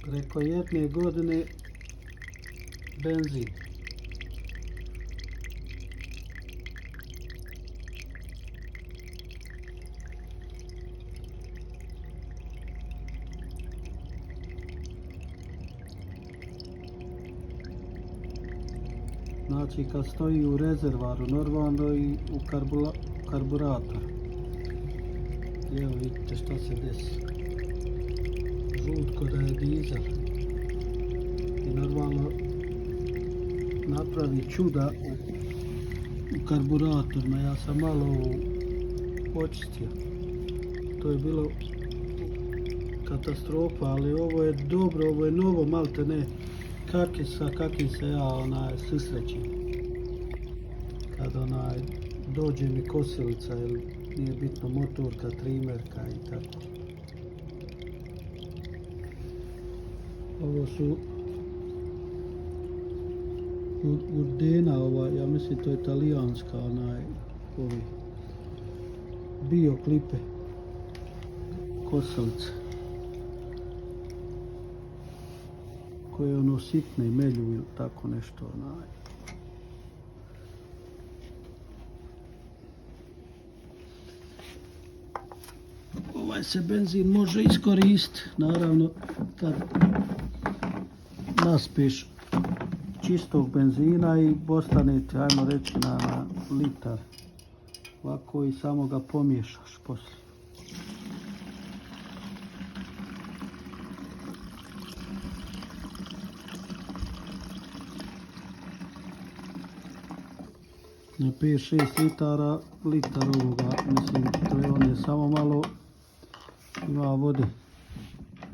Preko jedne godine benzin. Znači kad stoji u rezervaru normalno i u karburator. Evo vidite što se desi. Žutko da je dizel. I normalno napravi čuda u karburatorima. Ja sam malo očistio. To je bilo katastrofa, ali ovo je dobro, ovo je novo, malte ne. Sa kakim se ja susrećem. Kad dođe mi kosilica ili nije bitno motorka, trimerka i tako. Ovo su Urdena, ja mislim to je talijanska ovi bio klipe kosilice. Koje sitne melju ili tako nešto. Ovaj se benzin može iskoristiti, naravno kad naspiješ čistog benzina i postanete, ajmo reći, na litar. Ovako i samo ga pomiješaš poslije. Na 5-6 litara, litar ovoga, mislim, to je on je samo malo, ima vode.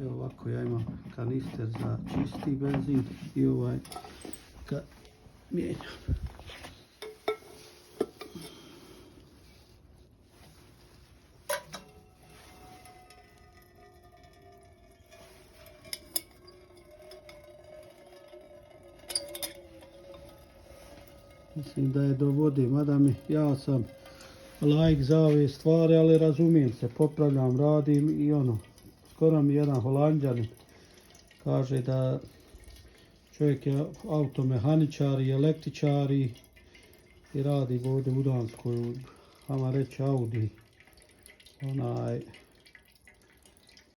Evo ovako ja imam kanister za čisti benzin i ovaj ga mijenjam. Mislim da je do vode, mada ja sam laik za ove stvari, ali razumijem se, popravljam, radim i skoro mi jedan Holanđanin kaže da čovjek je automehaničar i električar i radi ovdje u Danskoj, hajmo reći Audi,